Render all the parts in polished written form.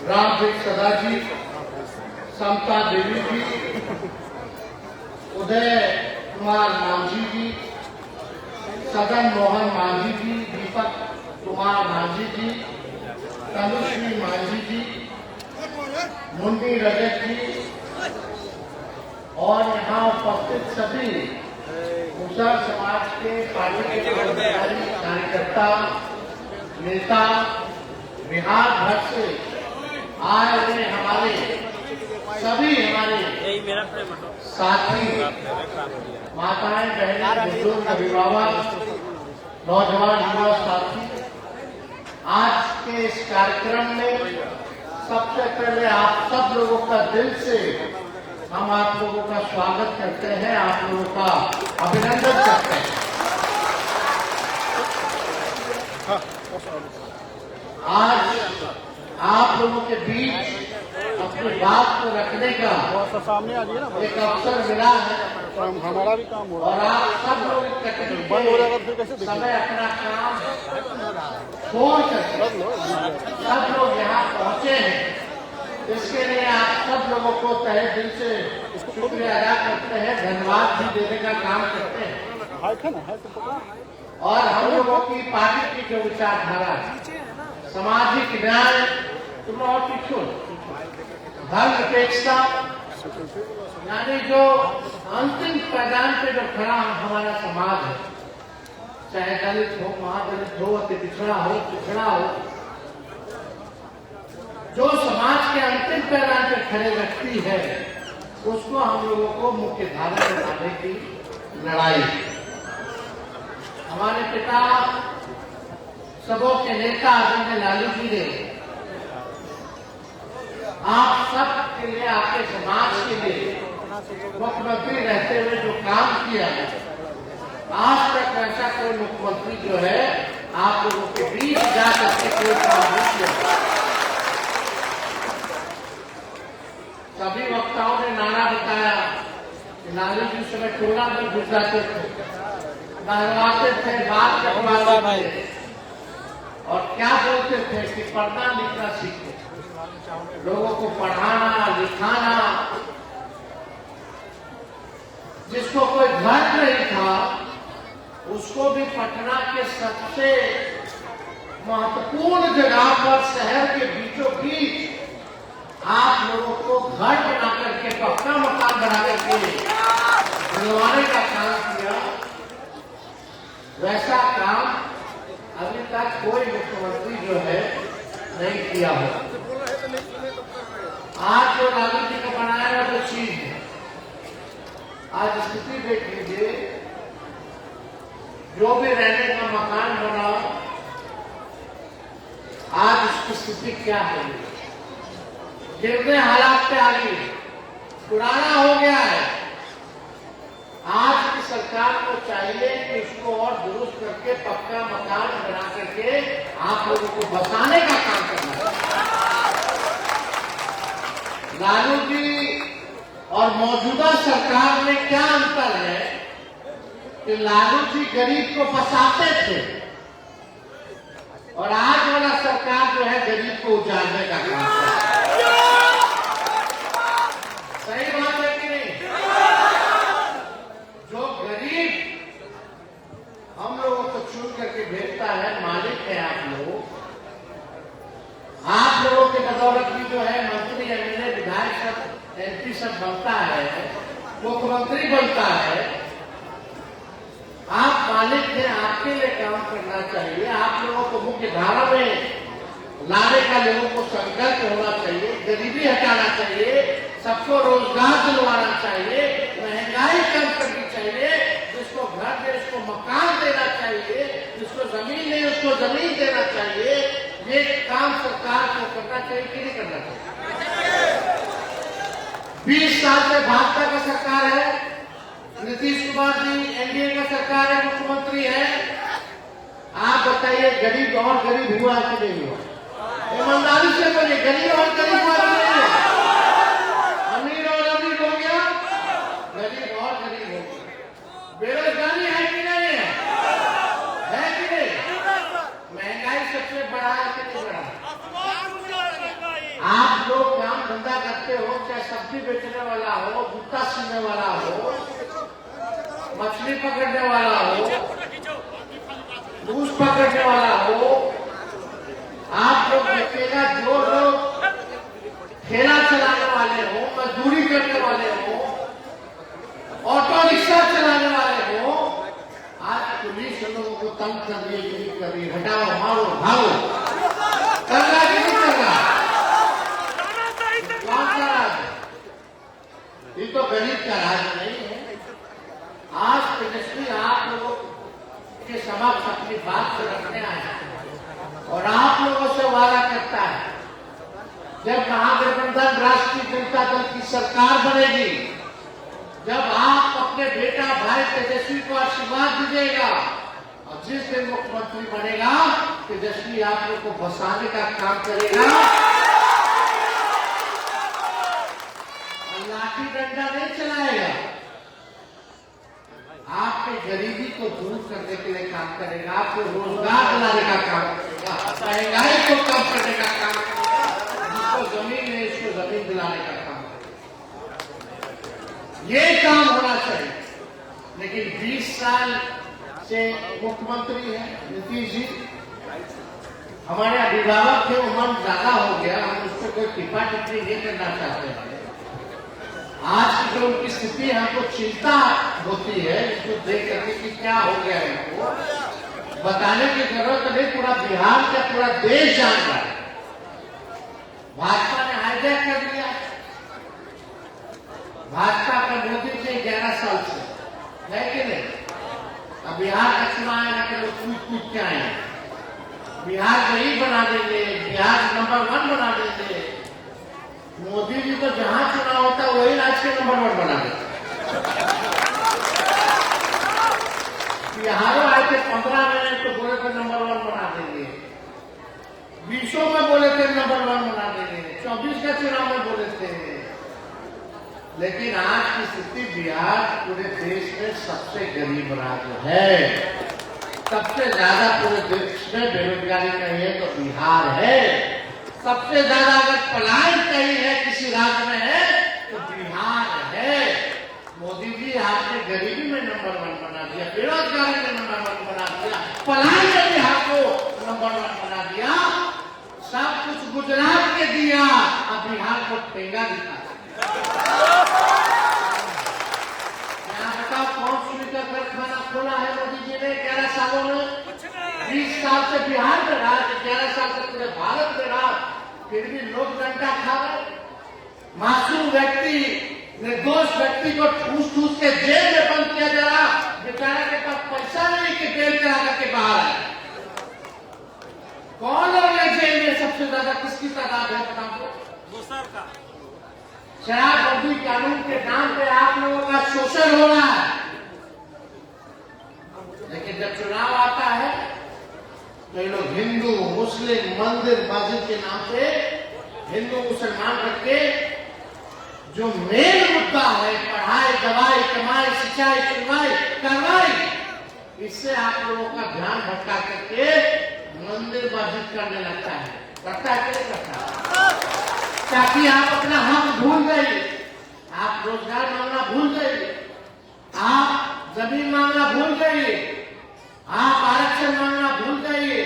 रामदेव सदा जी, समता देवी जी, उदय कुमार मांझी जी, सदन मोहन मांझी जी, दीपक कुमार मांझी जी, तनुश्री मांझी जी, मुन्नी रजत जी और यहाँ उपस्थित सभी मुसहर समाज के पार्टी के पदाधिकारी, कार्यकर्ता, नेता, बिहार भर से आए हुए हमारे साथी, माताएं, बहनें, बुजुर्ग, अभिभावक, नौजवान, युवा साथी, आज के इस कार्यक्रम में सबसे पहले आप सब लोगों का दिल से हम आप लोगों का स्वागत करते हैं, आप लोगों का अभिनंदन करते हैं। आज आप लोगों के बीच अपनी बात को रखने का एक अवसर मिला है, हमारा भी काम हो रहा और आप सब लोग इकट्ठे बंद हो जाएगा, फिर कैसे समय अपना काम छोड़ करके सब लोग यहाँ पहुँचे हैं। इसके लिए आप सब लोगों को तहे दिल से शुक्रिया अदा करते हैं, धन्यवाद भी देने का काम करते हैं। और हम लोगों की पार्टी की जो विचारधारा है, सामाजिक न्याय, धर्मनिरपेक्षता, यानी जो अंतिम पैदान पे जो खड़ा हमारा समाज है, चाहे दलित हो, महादलित हो, अति पिछड़ा हो, जो समाज के अंतिम पैदान पे खड़े व्यक्ति है, उसको हम लोगों को मुख्य धारा में लाने की लड़ाई। हमारे पिता सबों के नेता आदरणीय लालू जी ने आप सब के लिए, आपके समाज के लिए मुख्यमंत्री रहते हुए जो काम किया है, आज तक ऐसा कोई मुख्यमंत्री जो है आप लोगों के बीच जा करके कोई काम नहीं किया। सभी वक्ताओं ने नारा बताया कि लालू जी समय टोला में घुस जाते थे, बहलवाते थे, बात करवाते थे और क्या बोलते थे कि पढ़ना लिखना सीखो, लोगों को पढ़ाना लिखाना। जिसको कोई घर नहीं था उसको भी पटना के सबसे महत्वपूर्ण जगह पर, शहर के बीचों बीच आप लोगों को घर बना करके, पक्का मकान बना करके बनवाने का काम किया। वैसा काम अभी तक कोई मुख्यमंत्री जो है नहीं किया हो। आज जो लालू जी का बनाया वो चीज है, आज स्थिति देख लीजिए, जो भी रहने का मकान बना, आज उसकी स्थिति क्या है, गिरने हालात पे आ गई, पुराना हो गया है। आज की सरकार को चाहिए कि उसको और दुरुस्त करके पक्का मकान बना करके आप लोगों को बसाने का काम करना है। लालू जी और मौजूदा सरकार में क्या अंतर है कि लालू जी गरीब को बसाते थे और आज वाला सरकार जो है गरीब को उजाड़ने का काम करता है। सही बात है कि नहीं? जो गरीब हम लोगों को चुन करके भेजता है, मालिक है आप लोगों के बदौलत भी जो है मंत्री, एमएलए, विधायक सब, एमपी सब बनता है, मुख्यमंत्री बनता है। आप मालिक हैं, आपके लिए काम करना चाहिए। आप लोगों को मुख्य धारा में लाने का लोगों को संकल्प होना चाहिए, गरीबी हटाना चाहिए, सबको रोजगार दिलवाना चाहिए, महंगाई कम करनी चाहिए, जिसको घर दे उसको मकान देना चाहिए, जिसको जमीन नहीं उसको जमीन देना चाहिए। ये काम सरकार को करना चाहिए कि नहीं करना चाहिए? 20 साल से भाजपा का सरकार है, नीतीश कुमार जी एनडीए का सरकार है, मुख्यमंत्री है। आप बताइए गरीब और गरीब हुआ कि नहीं हुआ? ईमानदारी से बोलिए, गरीब और गरीब हुआ कि नहीं हुआ? अमीर और अमीर हो गया, गरीब और गरीब हो गया। बेरोजगारी है कि नहीं है? है कि नहीं? महंगाई सबसे बड़ा है कि नहीं बड़ा? आप धंधा करते हो, चाहे सब्जी बेचने वाला हो, जूता सीने वाला हो, मछली पकड़ने वाला हो, मूस पकड़ने वाला हो, आप लोग देखिएगा जो लोग ठेला चलाने वाले हो, मजदूरी करने वाले हो, ऑटो रिक्शा चलाने वाले हो, आज पुलिस लोगों को तंग कर रही है, हटाओ, मारो, भागो, कर रहा कि नहीं कर रहा? कौन सा राज? ये तो गरीब का राज नहीं है। आज तेजस्वी आप लोगों के समक्ष अपनी बात को रखने आए और आप लोगों से वादा करता है, जब महागठबंधन राष्ट्रीय जनता दल की सरकार बनेगी, जब आप अपने बेटा भाई तेजस्वी को आशीर्वाद दीजिएगा और जिस दिन मुख्यमंत्री बनेगा, तेजस्वी आप लोग को बसाने का काम करेगा और लाठी डंडा नहीं चलाएगा, आपके गरीबी को दूर करने के लिए काम करेगा, आपको रोजगार दिलाने का काम करेगा, महंगाई को कम करने का काम करेगा, जिसको जमीन है इसको जमीन दिलाने का काम करेगा। ये काम होना चाहिए। लेकिन 20 साल से मुख्यमंत्री है नीतीश जी, हमारे अभिभावक थे, उम्र ज्यादा हो गया, हम उस पर कोई टिप्पा टिप्पणी नहीं करना चाहते हैं। आज की जो उनकी स्थिति हमको चिंता होती है, इसको देख करके कि क्या हो गया है, उनको बताने की जरूरत नहीं, पूरा बिहार का पूरा देश जान रहा है। भाजपा ने हाईजैक कर दिया, भाजपा का मोदी से 11 साल से है कि नहीं? अब बिहार का चुनाव आएगा तो कूद के आए, बिहार को ही बना देंगे, बिहार नंबर 1 बना देंगे। मोदी जी तो जहां चुनाव होता है वही राज्य के नंबर 1 बना देते। बिहारों आए थे 15 में तो बोले थे नंबर 1 बना देंगे, 20 में बोले थे नंबर 1 बना देंगे, 24 का चुनाव में बोले थे। लेकिन आज की स्थिति बिहार पूरे देश में सबसे गरीब राज्य है, सबसे ज्यादा पूरे देश में बेरोजगारी कहीं है तो बिहार है, सबसे ज्यादा अगर पलायन कहीं है किसी राज्य में है तो बिहार है। मोदी जी आपने गरीबी में नंबर 1 बना दिया, बेरोजगारी में नंबर 1 बना दिया, पलायन में बिहार को नंबर 1 बना दिया, सब कुछ गुजरात के दिया, अब बिहार को ठेंगा दिखा। बताओ कौन सी का कारखाना खोला है मोदी जी ने 11 सालों में? 20 साल से बिहार में रहा, 11 साल से पूरे भारत में रहा, फिर भी लोग डंडा खा रहे। मासूम व्यक्ति, निर्दोष व्यक्ति को ठूस ठूस के जेल में बंद किया जा रहा, बेचारा के पास पैसा नहीं कि जेल करा करके बाहर आए। कौन लोग है जेल में सबसे ज्यादा, किसकी तादाद है बताओ? शराबबंदी कानून के नाम पे आप लोगों का शोषण हो रहा है, लेकिन जब चुनाव आता है तो ये लोग हिंदू मुस्लिम मंदिर मस्जिद के नाम पे हिंदू मुसलमान रख के जो मेन मुद्दा है पढ़ाई दवाई कमाई सिंचाई सुनवाई कार्रवाई, इससे आप लोगों का ध्यान भटका करके मंदिर मस्जिद करने लगता है, करता है कि नहीं करता? ताकि आप अपना हक भूल गए, आप रोजगार मांगना भूल गए, आप जमीन मांगना भूल गए, आप आरक्षण मांगना भूल जाइए,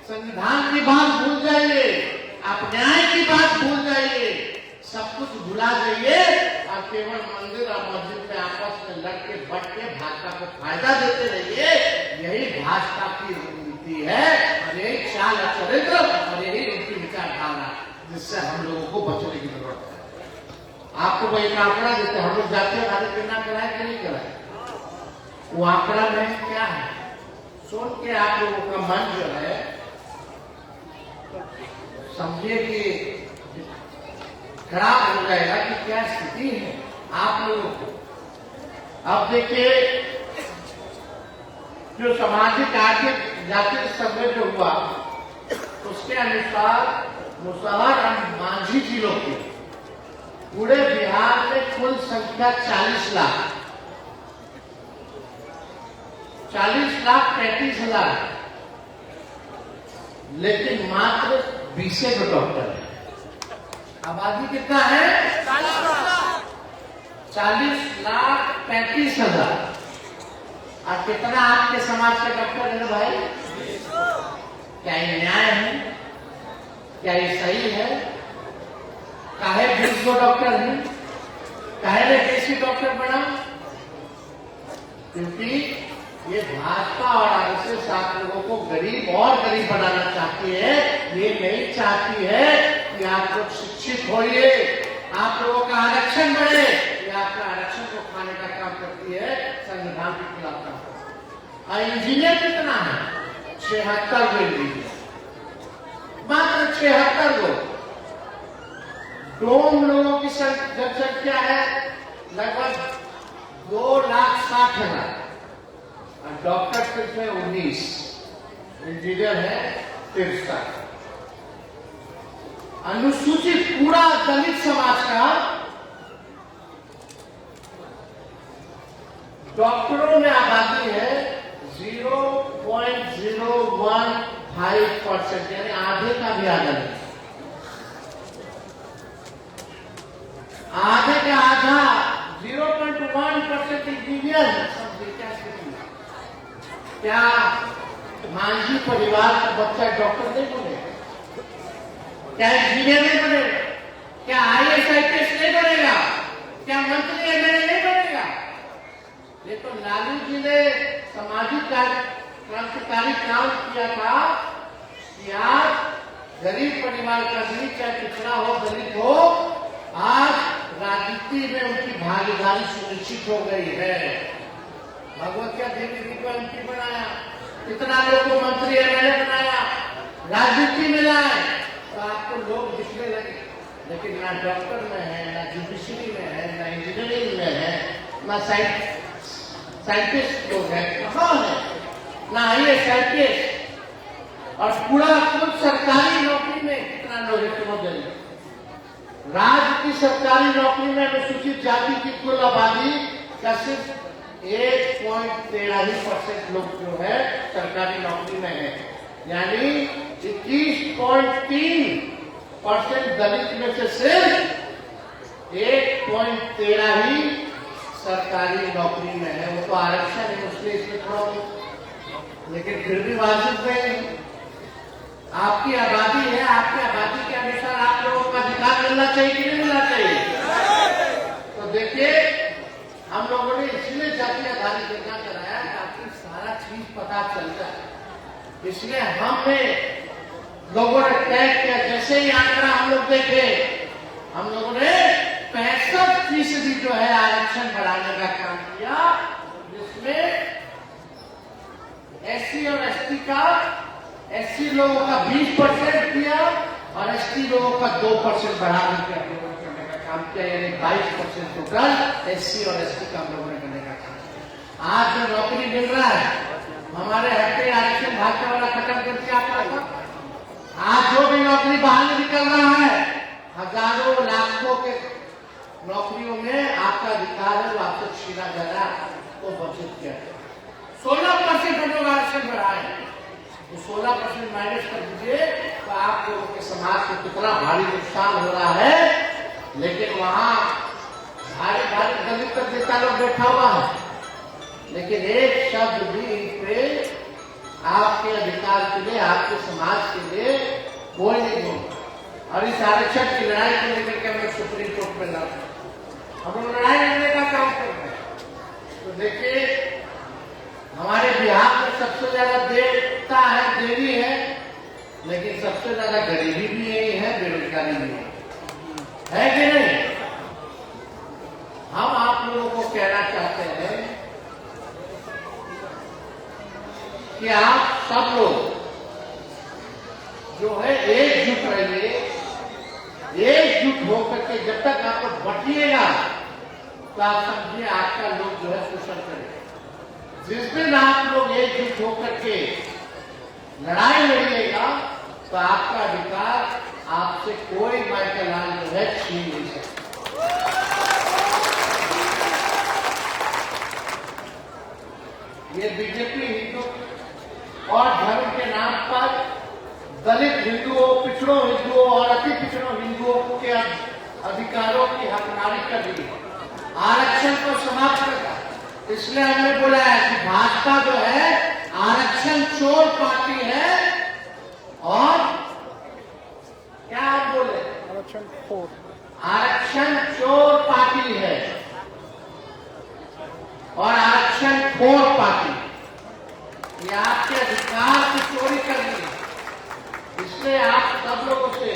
संविधान की बात भूल जाइए, आप न्याय की बात भूल जाइए, सब कुछ भुला जाइए और केवल मंदिर और मस्जिद में आपस में लड़ के बट के भाजपा को फायदा देते रहिए। यही भाजपा की नीति है और यही चाल चरित्र और यही उनकी विचारधारा, जिससे हम लोगों को बचने की जरूरत है। आपको वो एक आंकड़ा देते हैं, हम लोग जातीय भारत गणना कराए कि नहीं कराए? वो आंकड़ा में क्या है सुन के आप लोगों का मन जो है समझिए कि खराब हो जाएगा कि क्या स्थिति है आप लोगों को। अब देखिए जो सामाजिक आर्थिक जातीय सर्वे जो हुआ उसके अनुसार मुसहर और मांझी जिलों की पूरे बिहार में कुल संख्या 40,35,000, लेकिन मात्र 20 डॉक्टर है। आबादी कितना है? 40,35,000। और कितना आपके समाज के डॉक्टर है भाई? क्या ये न्याय है? क्या ये सही है? काहे 20 गो डॉक्टर हैं? काहे ने देसी डॉक्टर बना? क्योंकि ये भाजपा और आरएसएस आप लोगों को गरीब और गरीब बनाना चाहती है। ये नहीं चाहती है कि आप लोग शिक्षित होइए, आप लोगों का आरक्षण बढ़े। ये आपका आरक्षण को खाने का काम करती है, संविधान के खिलाफ काम करती है। और इंजीनियर कितना है? 76 गो इंजीनियर, मात्र 76 गो। डोम लोगों की जनसंख्या है लगभग 2,60,000 और डॉक्टर सिर्फ है 19, इंजीनियर है 63। अनुसूचित पूरा दलित समाज का डॉक्टरों में आबादी है 0.015%, यानी आधे का भी आधा नहीं। आधे का आधा 0.1% इंजीनियर। क्या मांझी परिवार का बच्चा डॉक्टर नहीं बनेगा? क्या इंजीनियर नहीं बनेगा? क्या IAS IPS नहीं बनेगा? क्या मंत्री एमएलए नहीं बनेगा? ये तो लालू जी ने सामाजिक क्रांतिकारी काम किया था कि आज गरीब परिवार का भी, चाहे पिछड़ा हो दलित हो, आज राजनीति में उनकी भागीदारी सुनिश्चित हो गई है। भगवतिया देवी जी को MP बनाया, कितना लोग को मंत्री एमएलए बनाया, राजनीति में लाए, तो आपको लोग दिखने लगे। लेकिन ना डॉक्टर में है, ना जुडिशरी में है, ना इंजीनियरिंग में है, ना साइंटिस्ट लोग है, कहाँ है? ना IAS IPS। और पूरा कुल सरकारी नौकरी में कितना लोग है? राज्य की सरकारी नौकरी में अनुसूचित जाति की कुल आबादी का सिर्फ 1.13% लोग जो है सरकारी नौकरी में है, यानी 21.3% दलित में से सिर्फ 1.13 ही सरकारी नौकरी में है। वो तो आरक्षण है, उसलिए इसमें थोड़ा, लेकिन फिर भी वाजिब नहीं। आपकी आबादी है, आपकी आबादी के अनुसार आप लोगों का अधिकार मिलना चाहिए कि नहीं मिलना चाहिए? तो देखिए, हम लोगों ने इसलिए जाति आधारित योजना कराया ताकि सारा चीज पता चल जाए। इसलिए हमने लोगों ने तय किया, जैसे ही आंकड़ा हम लोग देखे, हम लोगों ने 65% जो है आरक्षण बढ़ाने का काम किया, जिसमें SC और ST का, SC लोगों का 20% किया और ST लोगों का 2% बढ़ाने का काम किया, यानी 22% टोटल SC और ST का हम लोगों ने करने का काम। आज जो नौकरी मिल रहा है, हमारे हटके आरक्षण भाजपा वाला खत्म करके आपका, आज जो भी नौकरी बाहर निकल रहा है, हजारों लाखों के नौकरियों में आपका अधिकार है, वो आपसे छीना जा रहा है, तो बचत किया। 16% हम लोग आरक्षण बढ़ाए, तो 16% माइनस कर दीजिए तो आप लोगों के समाज को कितना भारी नुकसान हो रहा है। लेकिन वहां भारी भारी दलित तक नेता लोग बैठा हुआ है, लेकिन एक शब्द भी इन पे आपके अधिकार के लिए, आपके समाज के लिए कोई नहीं बोलता। और इस आरक्षण की लड़ाई को लेकर के हम लोग सुप्रीम कोर्ट में लड़ रहे हैं, हम लोग लड़ाई लड़ने का काम कर रहे हैं। तो देखिए, हमारे बिहार में सबसे ज्यादा देवता है, देवी है, लेकिन सबसे ज्यादा गरीबी भी यही है, बेरोजगारी भी है कि नहीं? हम आप लोगों को कहना चाहते हैं कि आप सब लोग जो है एकजुट रहिए, एकजुट होकर के जब तक आप लोग बटिएगा तो आप समझिए आपका लोग जो है शोषण करेगा। जिस दिन आप लोग एकजुट होकर के लड़ाई लड़िएगा तो आपका अधिकार आपसे कोई माइकलाल जो है छीन नहीं सकता। ये बीजेपी हिंदू और धर्म के नाम पर दलित हिंदुओं, पिछड़ों हिंदुओं और अति पिछड़ों हिंदुओं के कर दी, आरक्षण को समाप्त करना। इसलिए हमने बोला है कि भाजपा जो है आरक्षण चोर पार्टी है। और क्या आप बोले? आरक्षण चोर पार्टी है और आरक्षण खोर पार्टी। ये आपके अधिकार की चोरी कर रही है। इसलिए आप सब लोगों से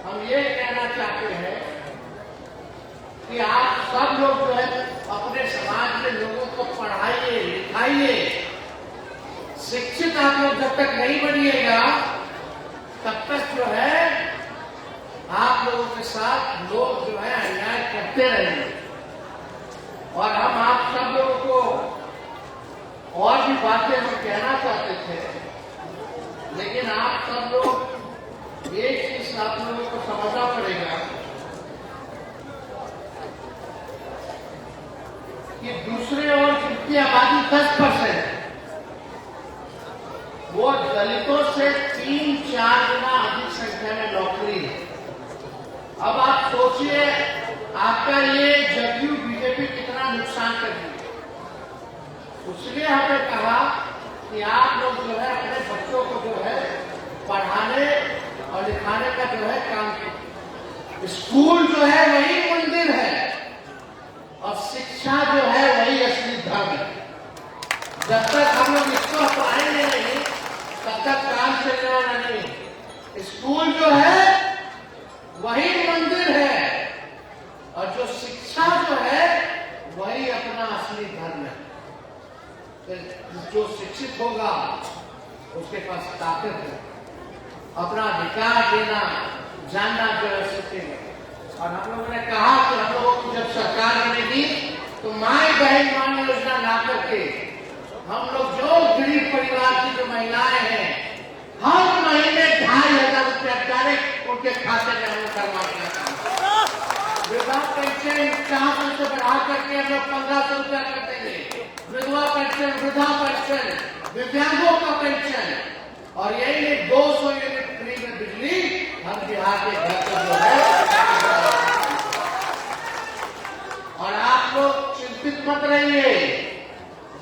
हम ये कहना चाहते हैं कि आप सब लोग जो है अपने समाज के लोगों को पढ़ाइए, लिखाइए। शिक्षित आप लोग जब तक नहीं बनिएगा तब तक जो है आप लोगों के साथ लोग जो है अन्याय करते रहेंगे। और हम आप सब लोगों को और भी बातें हम कहना चाहते थे, लेकिन आप सब लोग एक चीज आप लोगों को समझना पड़ेगा कि दूसरे और जिनकी आबादी 10% है, वो दलितों से 3-4 गुना अधिक संख्या में नौकरी है। अब आप सोचिए आपका ये जदयू बीजेपी कितना नुकसान कर रही है। इसलिए हमने कहा कि आप लोग जो है अपने बच्चों को जो है पढ़ाने और लिखाने का जो है काम कीजिए। स्कूल जो है वही मंदिर है और शिक्षा जो है वही असली धर्म है। जब तक हम लोग इसको अपनाएंगे नहीं तब तक काम चलने वाला नहीं। स्कूल जो है वही मंदिर है और जो शिक्षा जो है वही अपना असली धर्म है। जो शिक्षित होगा उसके पास ताकत है, अपना अधिकार देना जानना जो है सीखेगा। और हम लोगों ने कहा कि हम लोगों की जब सरकार बनेगी तो माई बहन मान योजना ला करके हम लोग जो गरीब परिवार की जो महिलाएं हैं हर महीने 2,500 रुपया डायरेक्ट उनके खाते में हम करवाने का काम। वृद्धा पेंशन 400 से बढ़ा करके हम लोग 1,500 रुपया कर देंगे। विधवा पेंशन, वृद्धा पेंशन, दिव्यांगों का पेंशन और यही नहीं 200 यूनिट फ्री में बिजली हम बिहार के घर पर जो है। और आप लोग चिंतित मत रहिए,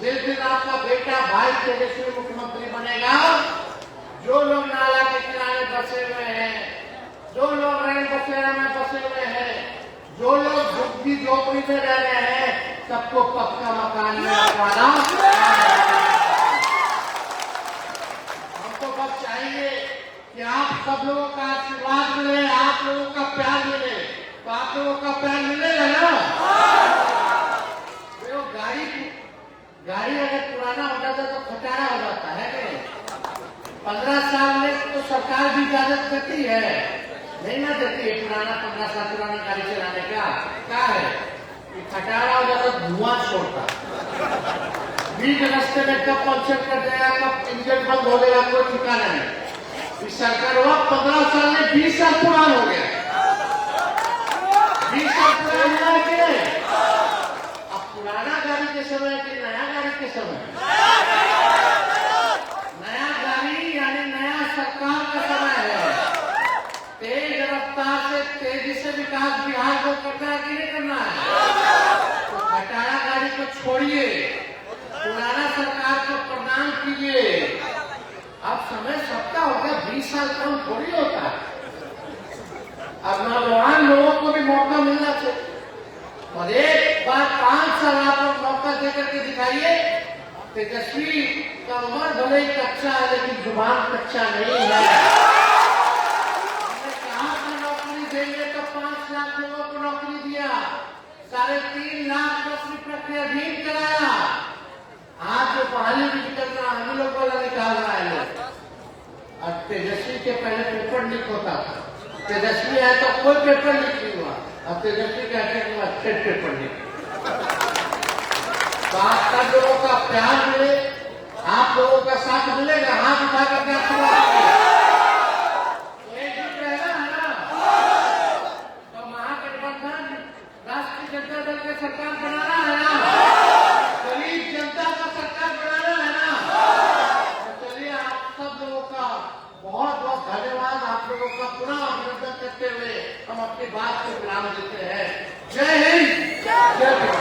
जिस दिन आपका बेटा भाई तेजस्वी मुख्यमंत्री बनेगा, जो लोग नाला के किनारे बसे हुए हैं, जो लोग रेल बसेरा में बसे हुए हैं, जो लोग झुग्गी झोपड़ी में रह रहे हैं, सबको पक्का मकान में रखवाना। हमको बस चाहिए कि आप सब लोगों का आशीर्वाद मिले, आप लोगों का प्यार मिले। तो आप लोगों का प्यार मिलेगा ना? तो गाड़ी अगर पुराना हो जाता तो खटारा हो जाता है नहीं? 15 साल में तो सरकार भी इजाजत देती है, नहीं ना देती है? पुराना 15 साल पुराना गाड़ी चलाने का क्या है कि खटारा हो जाता, धुआं छोड़ता, बीच रास्ते में कब पंक्चर कर देगा, कब इंजन बंद हो जाएगा, कोई ठिकाना नहीं। इस सरकार हुआ 15 साल में 20 साल पुराना हो गया। 20 साल पुराना हुआ कि नहीं? अब पुराना गाड़ी के समय कि नया गाड़ी के समय? नया गाड़ी यानी नया सरकार का समय है। तेज रफ्तार से तेजी से विकास बिहार को करना है कि नहीं करना है? तो खटारा गाड़ी को छोड़िए, पुराना सरकार को प्रणाम कीजिए। अब समय सबका हो गया, 20 साल कम थोड़ी होता है। अब नौजवान लोगों को भी मौका मिलना चाहिए और एक बार 5 साल आप लोग मौका देकर के दिखाइए। तेजस्वी का उम्र भले ही कच्चा है लेकिन जुबान कच्चा नहीं है। हमने कहा था नौकरी देंगे तो 5 लाख लोगों को नौकरी दिया, 3.5 लाख नौकरी प्रक्रियाधीन कराया। आज जो बहाली भी निकल रहा हम लोग वाला निकाल रहा है लोग। और तेजस्वी के पहले पेपर लीक होता था, तेजस्वी आया तो कोई पेपर लीक नहीं हुआ। अब तेजस्वी कहते हैं अच्छे पेपर लीक। तो आप सब लोगों का प्यार मिले, आप लोगों का साथ मिलेगा, हाथ उठा करके तो एकजुट रहेगा है ना? तो महागठबंधन राष्ट्रीय जनता दल की सरकार बनाना है ना? गरीब जनता का सरकार बनाना है ना? तो चलिए आप सब लोगों का बहुत बहुत धन्यवाद। आप लोगों का पुनः अभिनंदन करते हुए हम अपनी बात को विराम देते हैं। जय हिंद, जय